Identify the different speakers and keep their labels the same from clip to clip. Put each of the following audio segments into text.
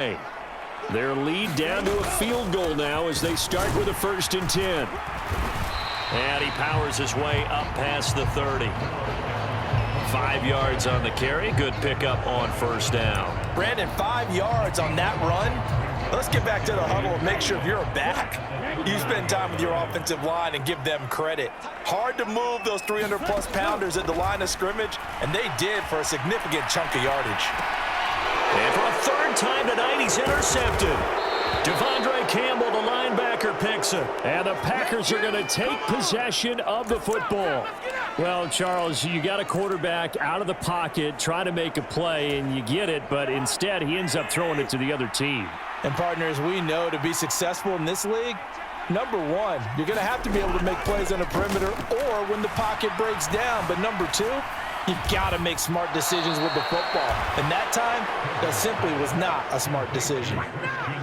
Speaker 1: Their lead down to a field goal now as they start with a 1st and 10. And he powers his way up past the 30. 5 yards on the carry. Good pickup on 1st down.
Speaker 2: Brandon, 5 yards on that run. Let's get back to the huddle and make sure if you're a back, you spend time with your offensive line and give them credit. Hard to move those 300-plus pounders at the line of scrimmage, and they did for a significant chunk of yardage.
Speaker 1: And for a 3rd time tonight, he's intercepted. Devondre Campbell, the linebacker, picks it. And the Packers are going to take possession of the football. Well, Charles, you got a quarterback out of the pocket trying to make a play, and you get it, but instead he ends up throwing it to the other team.
Speaker 2: And, partners, we know to be successful in this league, number one, you're going to have to be able to make plays on the perimeter or when the pocket breaks down. But number two, you've got to make smart decisions with the football. And that time, that simply was not a smart decision.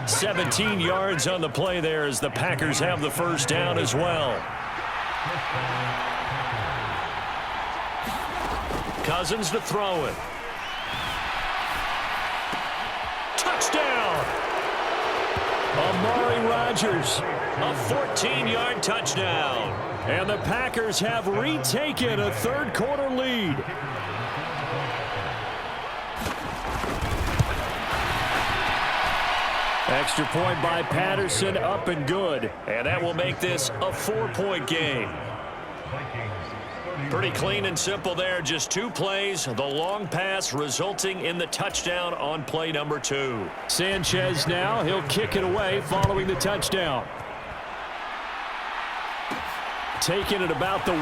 Speaker 1: 17 yards on the play there as the Packers have the 1st down as well. Cousins to throw it. Touchdown! Amari Rodgers, a 14-yard touchdown. And the Packers have retaken a 3rd quarter lead. Extra point by Patterson, up and good. And that will make this a 4-point game. Pretty clean and simple there. Just 2 plays. The long pass resulting in the touchdown on play number 2. Sanchez now. He'll kick it away following the touchdown. Taking it about the 1.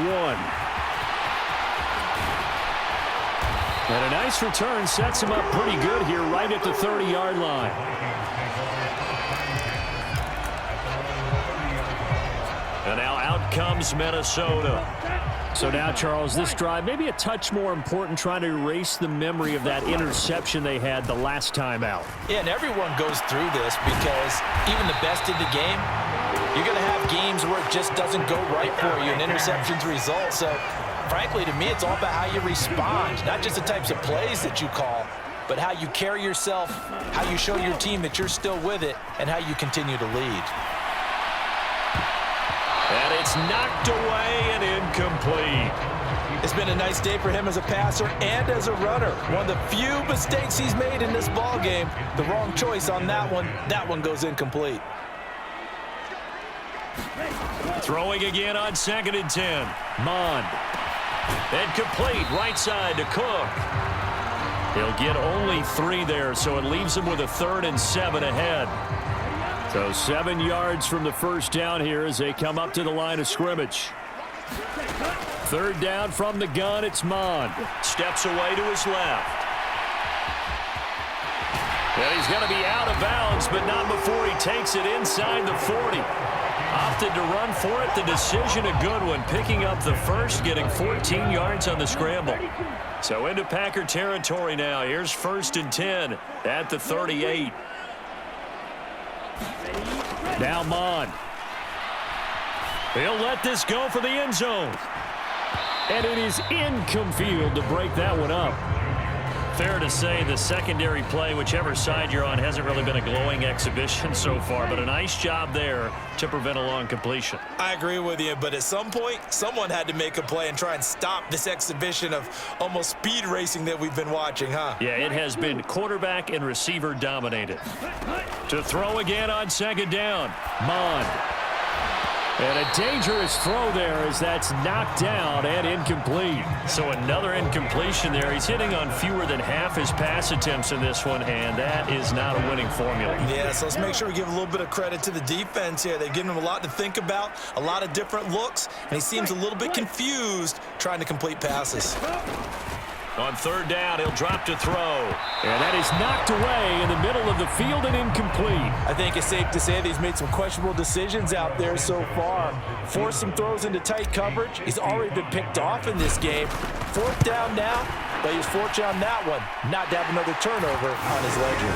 Speaker 1: And a nice return sets him up pretty good here right at the 30-yard line. And now out comes Minnesota. So now, Charles, this drive maybe a touch more important, trying to erase the memory of that interception they had the last time out.
Speaker 2: Yeah, and everyone goes through this because even the best in the game, you're going to have games where it just doesn't go right for you and interceptions result. So, frankly, to me, it's all about how you respond, not just the types of plays that you call, but how you carry yourself, how you show your team that you're still with it, and how you continue to lead.
Speaker 1: And it's knocked away and incomplete.
Speaker 2: It's been a nice day for him as a passer and as a runner. One of the few mistakes he's made in this ball game. The wrong choice on that one. That one goes incomplete.
Speaker 1: Throwing again on 2nd and 10. Mond. Incomplete. Right side to Cook. He'll get only 3 there, so it leaves him with a 3rd and 7 ahead. So 7 yards from the 1st down here as they come up to the line of scrimmage. 3rd down from the gun. It's Mond. Steps away to his left. And he's going to be out of bounds, but not before he takes it inside the 40. Opted to run for it. The decision a good one. Picking up the 1st, getting 14 yards on the scramble. So into Packer territory now. Here's 1st and 10 at the 38. Now Mond. He'll let this go for the end zone. And it is incomplete to break that one up. Fair to say the secondary play, whichever side you're on, hasn't really been a glowing exhibition so far, but a nice job there to prevent a long completion.
Speaker 2: I agree with you, but at some point, someone had to make a play and try and stop this exhibition of almost speed racing that we've been watching, huh?
Speaker 1: Yeah, it has been quarterback and receiver dominated. To throw again on 2nd down, Mond. And a dangerous throw there as that's knocked down and incomplete. So another incompletion there. He's hitting on fewer than half his pass attempts in this one, and that is not a winning formula.
Speaker 2: Yeah, so let's make sure we give a little bit of credit to the defense here. They've given him a lot to think about, a lot of different looks, and he seems a little bit confused trying to complete passes.
Speaker 1: On 3rd down, he'll drop to throw. And that is knocked away in the middle of the field and incomplete.
Speaker 2: I think it's safe to say that he's made some questionable decisions out there so far. Forced some throws into tight coverage. He's already been picked off in this game. 4th down now, but he was fortunate on that one not to have another turnover on his ledger.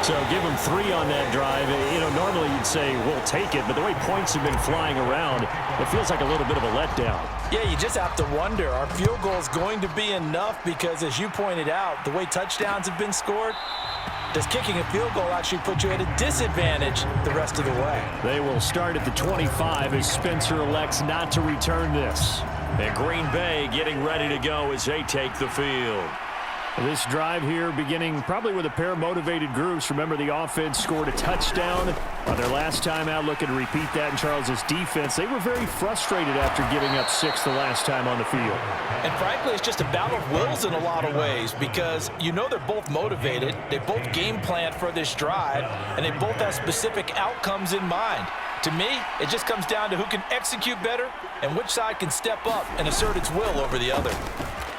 Speaker 1: So So give them 3 on that drive. You know, normally you'd say, we'll take it, but the way points have been flying around, it feels like a little bit of a letdown.
Speaker 2: Yeah, you just have to wonder, are field goals going to be enough? Because as you pointed out, the way touchdowns have been scored, does kicking a field goal actually put you at a disadvantage the rest of the way?
Speaker 1: They will start at the 25 as Spencer elects not to return this. And Green Bay getting ready to go as they take the field. This drive here beginning probably with a pair of motivated groups. Remember, the offense scored a touchdown on their last time out, looking to repeat that in Charles's defense. They were very frustrated after giving up 6 the last time on the field.
Speaker 2: And frankly, it's just a battle of wills in a lot of ways because you know they're both motivated. They both game planned for this drive, and they both have specific outcomes in mind. To me, it just comes down to who can execute better and which side can step up and assert its will over the other.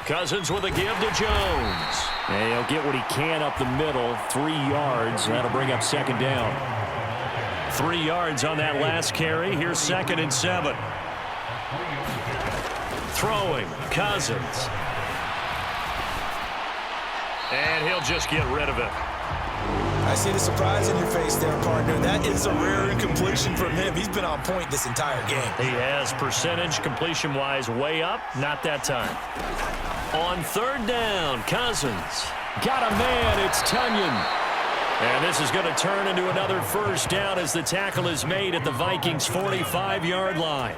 Speaker 1: Cousins with a give to Jones. And he'll get what he can up the middle, 3 yards. That'll bring up second down. 3 yards on that last carry. Here's 2nd and 7. Throwing, Cousins. And he'll just get rid of it.
Speaker 2: I see the surprise in your face there, partner. That is a rare incompletion from him. He's been on point this entire game.
Speaker 1: He has percentage completion-wise way up. Not that time. On 3rd down, Cousins. Got a man. It's Tunyon. And this is going to turn into another first down as the tackle is made at the Vikings' 45-yard line.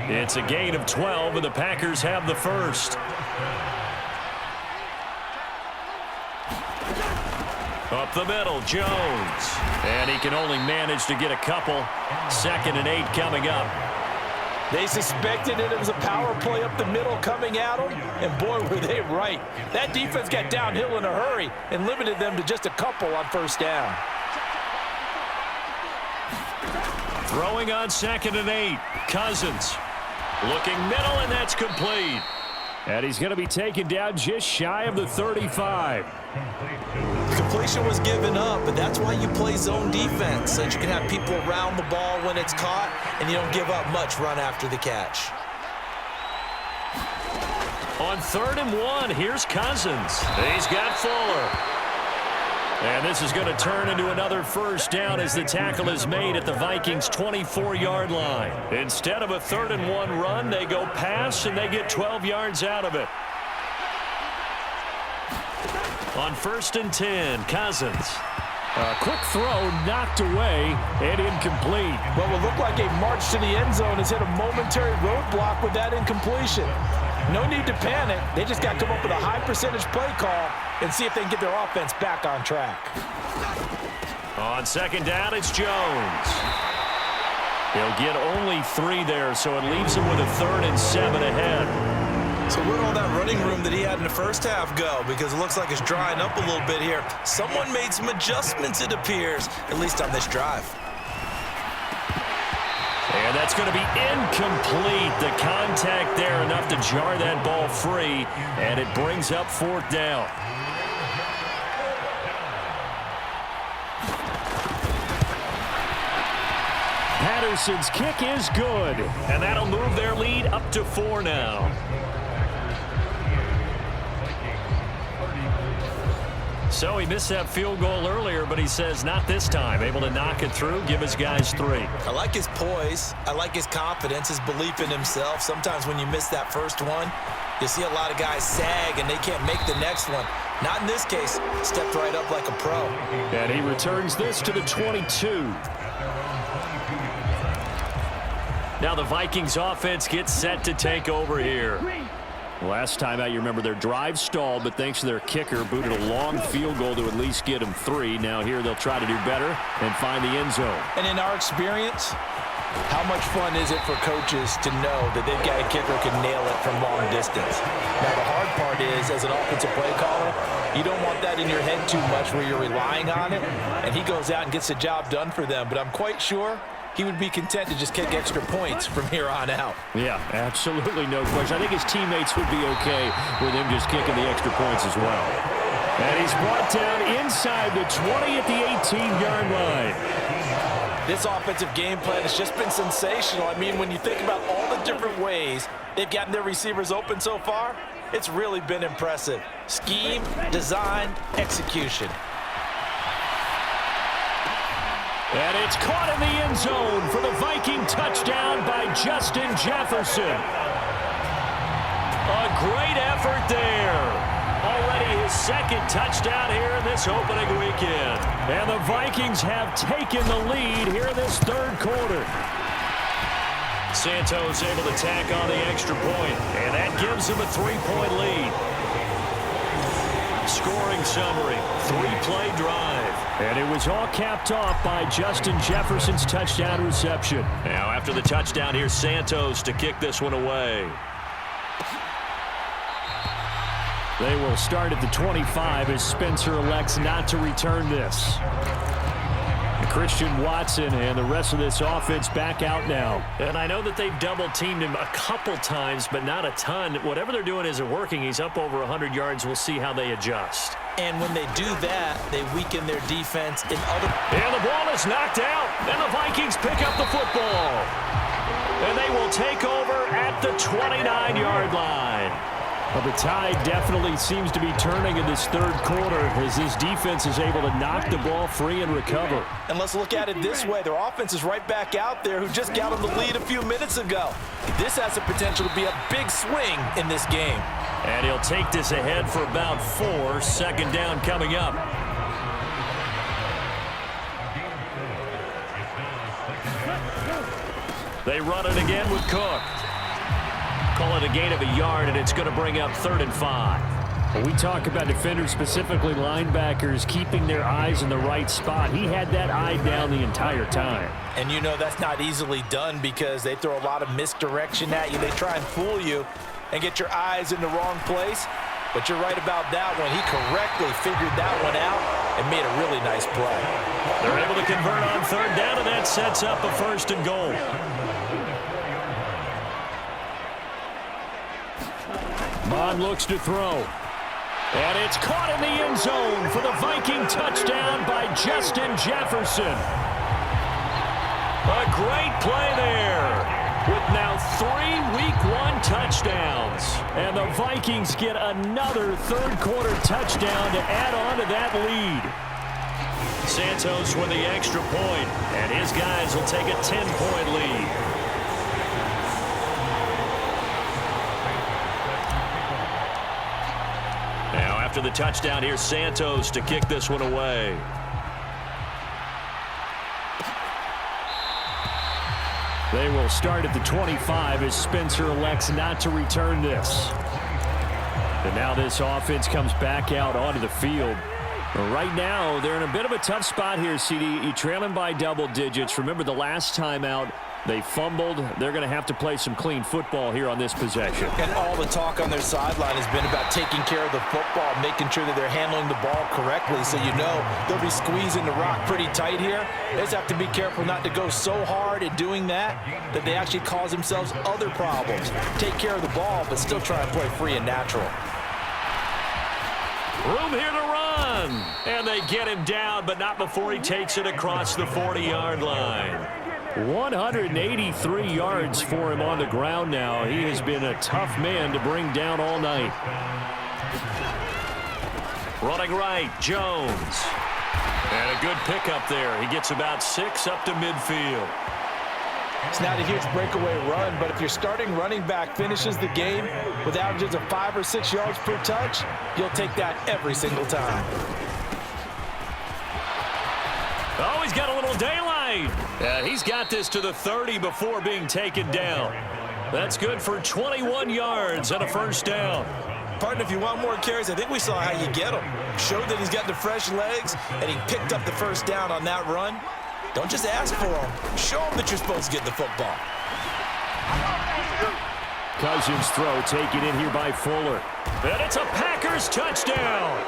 Speaker 1: It's a gain of 12, and the Packers have the first. Up the middle, Jones. And he can only manage to get a couple. 2nd and 8 coming up.
Speaker 2: They suspected it was a power play up the middle coming at them, and boy, were they right. That defense got downhill in a hurry and limited them to just a couple on 1st down.
Speaker 1: Throwing on 2nd and 8. Cousins looking middle, and that's complete. And he's going to be taken down just shy of the 35.
Speaker 2: Completion was given up, but that's why you play zone defense, so that you can have people around the ball when it's caught, and you don't give up much run after the catch.
Speaker 1: On 3rd and 1, here's Cousins. He's got Fuller. And this is going to turn into another first down as the tackle is made at the Vikings' 24-yard line. Instead of a 3rd and 1 run, they go pass, and they get 12 yards out of it. On 1st and 10, Cousins. A quick throw knocked away and incomplete.
Speaker 2: What will look like a march to the end zone has hit a momentary roadblock with that incompletion. No need to panic. They just got to come up with a high percentage play call and see if they can get their offense back on track.
Speaker 1: On 2nd down, it's Jones. He'll get only 3 there, so it leaves him with a 3rd and 7 ahead.
Speaker 2: So where'd all that running room that he had in the first half go? Because it looks like it's drying up a little bit here. Someone made some adjustments, it appears, at least on this drive.
Speaker 1: And that's going to be incomplete. The contact there enough to jar that ball free, and it brings up 4th down. Patterson's kick is good, and that'll move their lead up to 4 now. So he missed that field goal earlier, but he says not this time. Able to knock it through, give his guys 3.
Speaker 2: I like his poise. I like his confidence, his belief in himself. Sometimes when you miss that first one, you see a lot of guys sag and they can't make the next one. Not in this case. Stepped right up like a pro.
Speaker 1: And he returns this to the 22. Now the Vikings offense gets set to take over here. Last time out, you remember their drive stalled, but thanks to their kicker, booted a long field goal to at least get them 3. Now here they'll try to do better and find the end zone.
Speaker 2: And in our experience, how much fun is it for coaches to know that they've got a kicker who can nail it from long distance? Now the hard part is, as an offensive play caller, you don't want that in your head too much where you're relying on it, and he goes out and gets the job done for them. But I'm quite sure he would be content to just kick extra points from here on out.
Speaker 1: Yeah, absolutely no question. I think his teammates would be okay with him just kicking the extra points as well. And he's brought down inside the 20 at the 18-yard line.
Speaker 2: This offensive game plan has just been sensational. I mean, when you think about all the different ways they've gotten their receivers open so far, it's really been impressive. Scheme, design, execution.
Speaker 1: And it's caught in the end zone for the Viking touchdown by Justin Jefferson. A great effort there. Already his second touchdown here in this opening weekend. And the Vikings have taken the lead here in this third quarter. Santos able to tack on the extra point, and that gives him a 3-point lead. Scoring summary, 3-play drive. And it was all capped off by Justin Jefferson's touchdown reception. Now after the touchdown, here's Santos to kick this one away. They will start at the 25 as Spencer elects not to return this. Christian Watson and the rest of this offense back out now. And I know that they've double-teamed him a couple times, but not a ton. Whatever they're doing isn't working. He's up over 100 yards. We'll see how they adjust.
Speaker 2: And when they do that, they weaken their defense in other...
Speaker 1: And the ball is knocked out, and the Vikings pick up the football. And they will take over at the 29-yard line. Well, the tide definitely seems to be turning in this third quarter as this defense is able to knock the ball free and recover.
Speaker 2: And let's look at it this way. Their offense is right back out there who just got them the lead a few minutes ago. This has the potential to be a big swing in this game.
Speaker 1: And he'll take this ahead for about 4. Second down coming up. They run it again with Cook. Call it a gain of a yard, and it's going to bring up 3rd and 5. When we talk about defenders, specifically linebackers, keeping their eyes in the right spot, he had that eye down the entire time.
Speaker 2: And you know that's not easily done because they throw a lot of misdirection at you. They try and fool you and get your eyes in the wrong place. But you're right about that one. He correctly figured that one out and made a really nice play.
Speaker 1: They're able to convert on 3rd down, and that sets up a 1st and goal. Mon looks to throw. And it's caught in the end zone for the Viking touchdown by Justin Jefferson. A great play there with now 3 Week 1 touchdowns. And the Vikings get another third quarter touchdown to add on to that lead. Santos with the extra point, and his guys will take a 10-point lead. After the touchdown, here's Santos to kick this one away. They will start at the 25 as Spencer elects not to return this. And now this offense comes back out onto the field. Right now, they're in a bit of a tough spot here, CD. You trail them by double digits. Remember the last time out, they fumbled. They're going to have to play some clean football here on this possession.
Speaker 2: And all the talk on their sideline has been about taking care of the football, making sure that they're handling the ball correctly. So you know they'll be squeezing the rock pretty tight here. They just have to be careful not to go so hard at doing that they actually cause themselves other problems. Take care of the ball, but still try and play free and natural.
Speaker 1: Room here to run. And they get him down, but not before he takes it across the 40-yard line. 183 yards for him on the ground now. He has been a tough man to bring down all night. Running right, Jones. And a good pickup there. He gets about 6 up to midfield.
Speaker 2: It's not a huge breakaway run, but if your starting running back finishes the game with averages of 5 or 6 yards per touch, you'll take that every single time.
Speaker 1: Oh, he's got a little daylight. He's got this to the 30 before being taken down. That's good for 21 yards and a 1st down.
Speaker 2: Partner, if you want more carries, I think we saw how you get them. Showed that he's got the fresh legs, and he picked up the 1st down on that run. Don't just ask for them. Show them that you're supposed to get the football.
Speaker 1: Cousins throw taken in here by Fuller. And it's a Packers touchdown.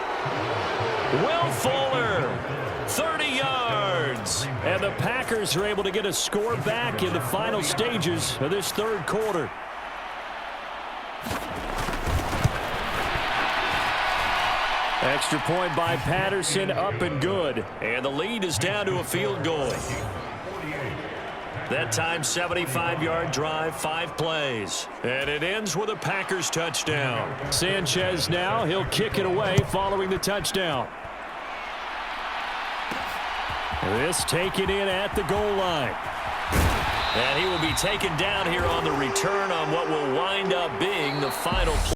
Speaker 1: Will Fuller, 30 yards. And the Packers are able to get a score back in the final stages of this third quarter. Extra point by Patterson, up and good. And the lead is down to a field goal. That time, 75-yard drive, 5 plays. And it ends with a Packers touchdown. Sanchez now, he'll kick it away following the touchdown. This taken in at the goal line. And he will be taken down here on the return on what will wind up being the final play.